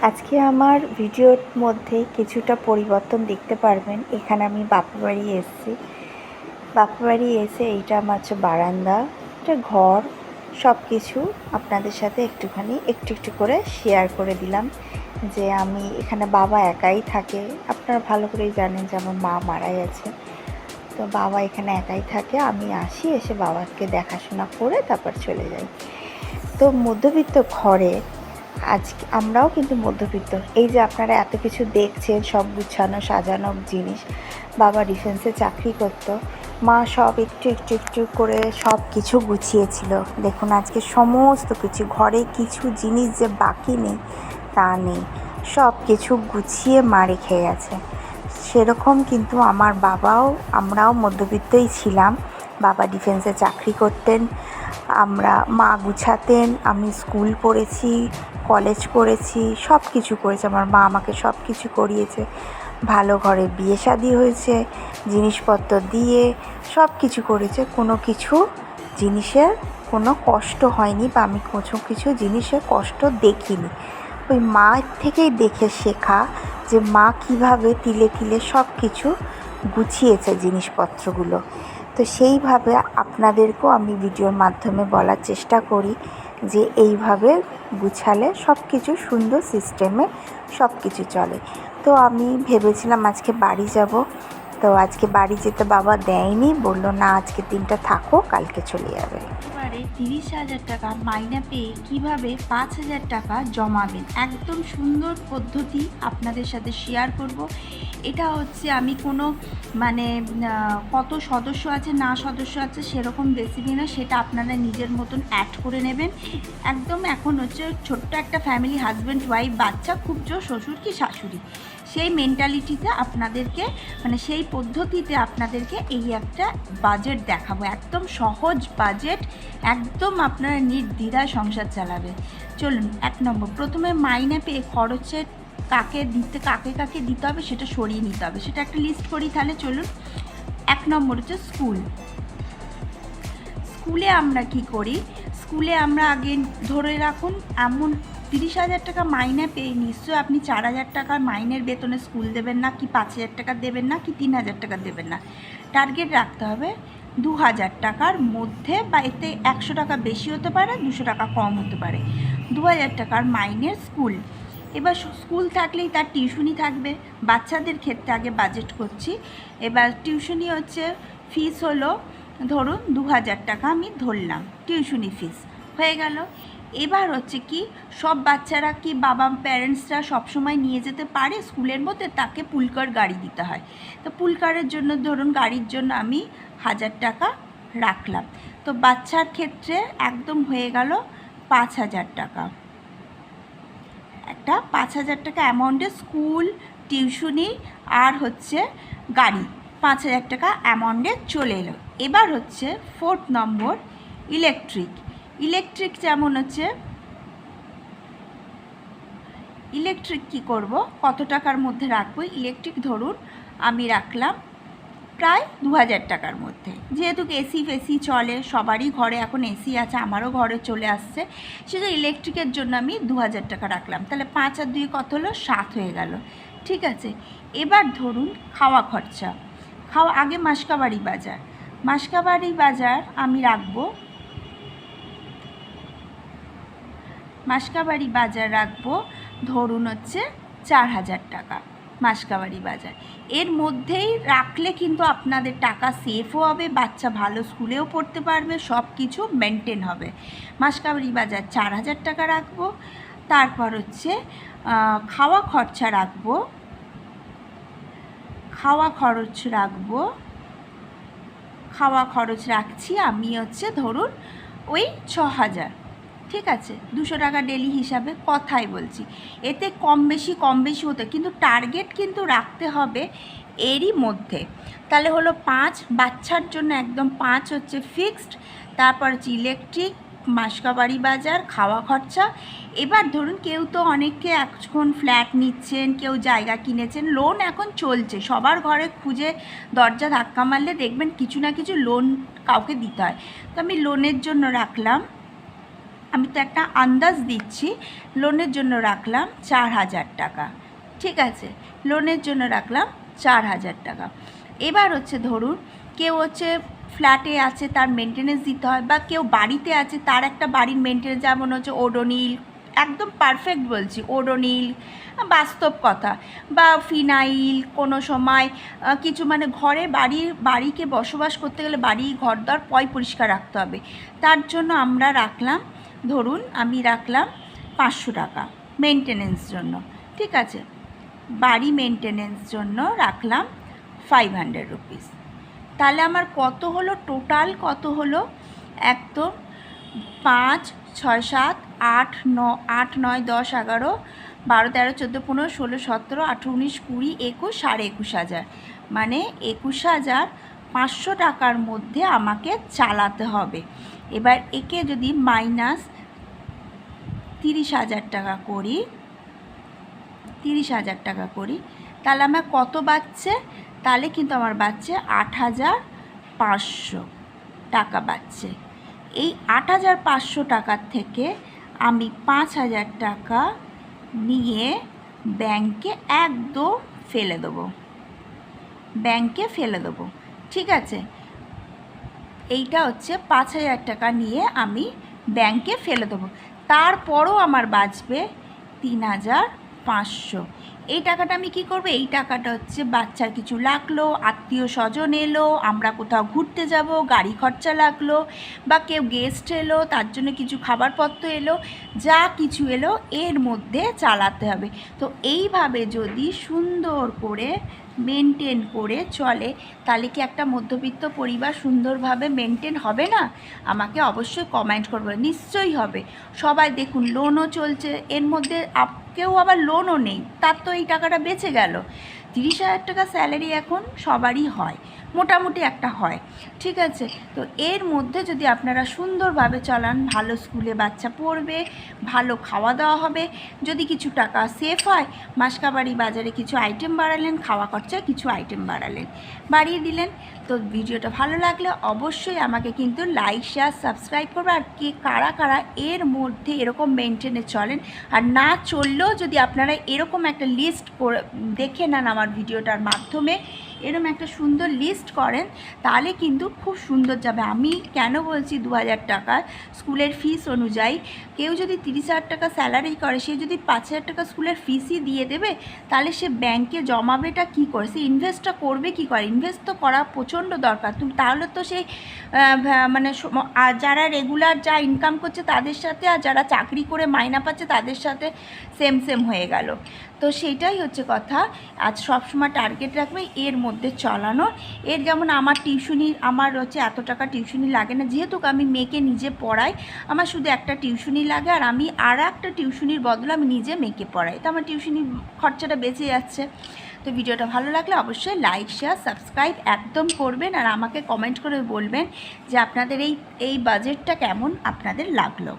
আজকে আমার ভিডিওর মধ্যে কিছুটা পরিবর্তন দেখতে পারবেন। এখানে আমি বাপের বাড়ি এসেছি। বাপের বাড়ি এসে এইটা আমার হচ্ছে বারান্দা, এটা ঘর, সব কিছু আপনাদের সাথে একটু একটু করে শেয়ার করে দিলাম। যে আমি এখানে বাবা একাই থাকে, আপনারা ভালো করেই জানেন যে আমার মা মারা গেছে। তো বাবা এখানে একাই থাকে, আমি আসি, এসে বাবাকে দেখাশোনা করে তারপর চলে যাই। তো মধ্যবিত্ত ঘরে আজকে আমরাও কিন্তু মধ্যবিত্ত। এই যে আপনারা এত কিছু দেখছেন, সব গুছানো সাজানো জিনিস। বাবা ডিফেন্সে চাকরি করত, মা সব একটু একটু একটু করে সব কিছু গুছিয়েছিল। দেখুন আজকে সমস্ত কিছু, ঘরে কিছু জিনিস যে বাকি নেই তা নেই, সব কিছু গুছিয়ে মা রেখে গেছে। সেরকম কিন্তু আমার বাবাও, আমরাও মধ্যবিত্তই ছিলাম। বাবা ডিফেন্সে চাকরি করতেন, মা গুছাতেন, আমি স্কুল পড়েছি, কলেজ করেছি, সব কিছু করেছে আমার মা, আমাকে সব কিছু করিয়েছে। ভালো ঘরে বিয়ে শাদী হয়েছে, জিনিসপত্র দিয়ে সব কিছু করেছে। কোনো কিছু জিনিসের কোনো কষ্ট হয়নি, বা আমি কিছু জিনিসের কষ্ট দেখিনি। ওই মায়ের থেকেই দেখে শেখা যে মা কীভাবে তিলে তিলে সব কিছু গুছিয়েছে জিনিসপত্রগুলো। তো সেইভাবে আপনাদেরকেও আমি ভিডিওর মাধ্যমে বলার চেষ্টা করি যে এইভাবে গুছালে সব কিছু সুন্দর সিস্টেমে সব কিছু চলে। তো আমি ভেবেছিলাম আজকে বাড়ি যাব, তো আজকে বাড়ি যেতে বাবা দেয়নি, বলল না আজকে দিনটা থাকো, কালকে চলে যাবে। এবারে 30,000 টাকা মাইনে পেয়ে কীভাবে 5,000 টাকা জমাবেন, একদম সুন্দর পদ্ধতি আপনাদের সাথে শেয়ার করব। এটা হচ্ছে আমি কোনো কত সদস্য আছে না সদস্য আছে সেরকম রেসিপি না, সেটা আপনারা নিজের মতন অ্যাড করে নেবেন। একদম এখন হচ্ছে ছোট্ট একটা ফ্যামিলি, হাজব্যান্ড ওয়াইফ বাচ্চা, খুব জোর শ্বশুর কি শাশুড়ি, সেই মেন্টালিটিতে আপনাদেরকে সেই পদ্ধতিতে আপনাদেরকে এই একটা বাজেট দেখাবো, একদম সহজ বাজেট, একদম আপনারা নির্দ্বিধায় সংসার চালাবে। চলুন, 1 নম্বর, প্রথমে মাইনে পেয়ে খরচের কাকে কাকে দিতে হবে সেটা সরিয়ে নিতে হবে, সেটা একটা লিস্ট করি। তাহলে চলুন, 1 নম্বর হচ্ছে স্কুলে আমরা কি করি, স্কুলে আমরা আগে ধরে রাখুন, এমন 30,000 টাকা মাইনে পেয়ে নিশ্চয়ই আপনি 4,000 টাকার মাইনের বেতনে স্কুল দেবেন না, কি 5,000 টাকা দেবেন না, কি 3,000 টাকা দেবেন না। টার্গেট রাখতে হবে 2,000 টাকার মধ্যে, বা এতে 100 টাকা বেশি হতে পারে, 200 টাকা কম হতে পারে। 2,000 টাকার মাইনের স্কুল। এবার স্কুল থাকলেই তার টিউশনি থাকবে। বাচ্চাদের ক্ষেত্রে আগে বাজেট করছি। এবার টিউশনি হচ্ছে, ফিস হলো ধরুন 2,000 টাকা আমি ধরলাম, টিউশনি ফিস হয়ে গেল। এবার হচ্ছে কি, সব বাচ্চারা কি বাবা প্যারেন্টসরা সবসময় নিয়ে যেতে পারে স্কুলের মধ্যে, তাকে পুলকার গাড়ি দিতে হয়। তো পুলকারের জন্য ধরুন গাড়ির জন্য আমি 1,000 টাকা রাখলাম। তো বাচ্চার ক্ষেত্রে একদম হয়ে গেল 5,000 টাকা। একটা 5,000 টাকা অ্যামাউন্টে স্কুল, টিউশনি আর হচ্ছে গাড়ি, 5,000 টাকা অ্যামাউন্টে চলে এলো। এবার হচ্ছে 4th নম্বর, ইলেকট্রিক যেমন হচ্ছে, ইলেকট্রিক কী করব, কত টাকার মধ্যে রাখবো। ইলেকট্রিক ধরুন আমি রাখলাম প্রায় 2,000 টাকার মধ্যে, যেহেতু এসি ফেসি চলে, সবারই ঘরে এখন এসি আছে, আমারও ঘরে চলে আসছে, সেটা ইলেকট্রিকের জন্য আমি 2,000 টাকা রাখলাম। তাহলে 5 আর 2 কত হলো, 7 হয়ে গেল। ঠিক আছে, এবার ধরুন খাওয়া খরচা, আগে মাসকাবাড়ি বাজার আমি রাখবো, মাসকাবাড়ি বাজার রাখবো ধরুন হচ্ছে 4,000 টাকা মাসকাবাড়ি বাজার। এর মধ্যেই রাখলে কিন্তু আপনাদের টাকা সেফও হবে, বাচ্চা ভালো স্কুলেও পড়তে পারবে, সব কিছু মেনটেন হবে। মাসকাবাড়ি বাজার 4,000 টাকা রাখবো। তারপর হচ্ছে খাওয়া খরচ রাখছি আমি হচ্ছে ধরুন ওই 6,000। ঠিক আছে, 200 টাকা ডেলি হিসাবে কথাই বলছি, এতে কম বেশি হতে, কিন্তু টার্গেট কিন্তু রাখতে হবে এরই মধ্যে। তাহলে হলো 5, বাচ্চার জন্য একদম 5 হচ্ছে ফিক্সড। তারপর হচ্ছে ইলেকট্রিক, মাসকাবাড়ি বাজার, খাওয়া খরচা। এবার ধরুন কেউ তো অনেকে এখন ফ্ল্যাট নিচ্ছেন, কেউ জায়গা কিনেছেন, লোন এখন চলছে, সবার ঘরে খুঁজে দরজা ধাক্কা মারলে দেখবেন কিছু না কিছু লোন কাউকে দিতে হয়। তো আমি লোনের জন্য রাখলাম আমি তো একটা আন্দাজ দিচ্ছি, লোনের জন্য রাখলাম 4,000 টাকা, ঠিক আছে, লোনের জন্য রাখলাম 4,000 টাকা। এবার হচ্ছে ধরুন কেউ হচ্ছে ফ্ল্যাটে আছে, তার মেনটেনেন্স দিতে হয়, বা কেউ বাড়িতে আছে, তার একটা বাড়ির মেনটেনেন্স, যেমন হচ্ছে ওডোনিল, একদম পারফেক্ট বলছি, ওডোনিল বাস্তব কথা, বা ফিনাইল, কোনো সময় কিছু মানে ঘরে বাড়িকে বসবাস করতে গেলে বাড়ি ঘরদর পরিষ্কার রাখতে হবে, তার জন্য আমরা রাখলাম, ধরুন আমি রাখলাম 500 টাকা মেনটেনেন্স জন্য, ঠিক আছে, বাড়ি মেনটেনেন্স জন্য রাখলাম 500 রুপিস। তাহলে আমার কত হলো, টোটাল কত হলো, একদম 5, 6, 7, 8, 9, 8, 9, 10, 11, 12, 13, 14, 15, 16, 17, 18, 19, 20, 21, 21,500, মানে 21,500 টাকার মধ্যে আমাকে চালাতে হবে। এবার একে যদি মাইনাস 30,000 টাকা করি, 30,000 টাকা করি, তাহলে আমার কত বাঁচছে, তাহলে কিন্তু আমার বাঁচছে 8,500 টাকা বাঁচছে। এই 8,500 টাকার থেকে আমি 5,000 টাকা নিয়ে ব্যাংকে একদম ফেলে দেবো, ব্যাংকে ফেলে দেবো, ঠিক আছে। এইটা হচ্ছে 5,000 টাকা নিয়ে আমি ব্যাংকে ফেলে দেবো, তারপরও আমার বাঁচবে 3,500। এই টাকাটা আমি কি করব, এই টাকাটা হচ্ছে বাচ্চার কিছু লাগলো, আত্মীয় স্বজন এলো, আমরা কোথাও ঘুরতে যাব, গাড়ি খরচা লাগলো, বা কেউ গেস্ট এলো, তার জন্য কিছু খাবারপত্র এলো, যা কিছু এলো এর মধ্যে চালাতে হবে। তো এইভাবে যদি সুন্দর করে মেনটেন করে চলে, তাহলে কি একটা মধ্যবিত্ত পরিবার সুন্দরভাবে মেনটেন হবে না? আমাকে অবশ্যই কমেন্ট করবে, নিশ্চয়ই হবে। সবাই দেখুন লোনও চলছে, এর মধ্যে কেউ আবার লোনও নেই, তার তো এই টাকাটা বেঁচে গেল। 30,000 টাকা স্যালারি এখন সবারই হয়, মোটামুটি একটা হয়, ঠিক আছে। তো এর মধ্যে যদি আপনারা সুন্দরভাবে চালান, ভালো স্কুলে বাচ্চা পড়বে, ভালো খাওয়া দাওয়া হবে, যদি কিছু টাকা সেভ হয়, মাসকাবাড়ি বাজারে কিছু আইটেম বাড়ালেন, খাওয়া খরচায় কিছু আইটেম বাড়িয়ে দিলেন। তো ভিডিওটা ভালো লাগলে অবশ্যই আমাকে কিন্তু লাইক, শেয়ার, সাবস্ক্রাইব করবে। আর কারা কারা এর মধ্যে এরকম মেনটেনে চলেন, আর না চললেও যদি আপনারা এরকম একটা লিস্ট করে দেখে নেন আমার ভিডিওটার মাধ্যমে, এরকম একটা সুন্দর লিস্ট করেন, তাহলে কিন্তু খুব সুন্দর যাবে। আমি কেন বলছি 2,000 টাকা স্কুলের ফিস অনুযায়ী, কেউ যদি 30,000 টাকা স্যালারি করে, সে যদি 5,000 টাকা স্কুলের ফিসই দিয়ে দেবে, তাহলে সে ব্যাংকে জমাবেটা কী করে, সে ইনভেস্টটা করবে কী করে? ইনভেস্ট তো করা প্রচণ্ড দরকার। তাহলে তো সেই মানে যারা রেগুলার যা ইনকাম করছে তাদের সাথে, আর যারা চাকরি করে মাইনা পাচ্ছে তাদের সাথে সেম হয়ে গেল। তো সেইটাই হচ্ছে কথা। আজ সবসময় টার্গেট রাখবে এর মধ্যে চালানো। এর যেমন আমার আমার হচ্ছে এত টাকা টিউশনি লাগে না, যেহেতু আমি মেয়েকে নিজে পড়াই, আমার শুধু একটা টিউশনি লাগে, আর আমি আর একটা টিউশনির বদলে আমি নিজে মেয়েকে পড়াই, তো আমার টিউশনি খরচাটা বেঁচে যাচ্ছে। তো ভিডিওটা ভালো লাগলে অবশ্যই লাইক, শেয়ার, সাবস্ক্রাইব একদম করবেন, আর আমাকে কমেন্ট করে বলবেন যে আপনাদের এই বাজেটটা কেমন আপনাদের লাগলো।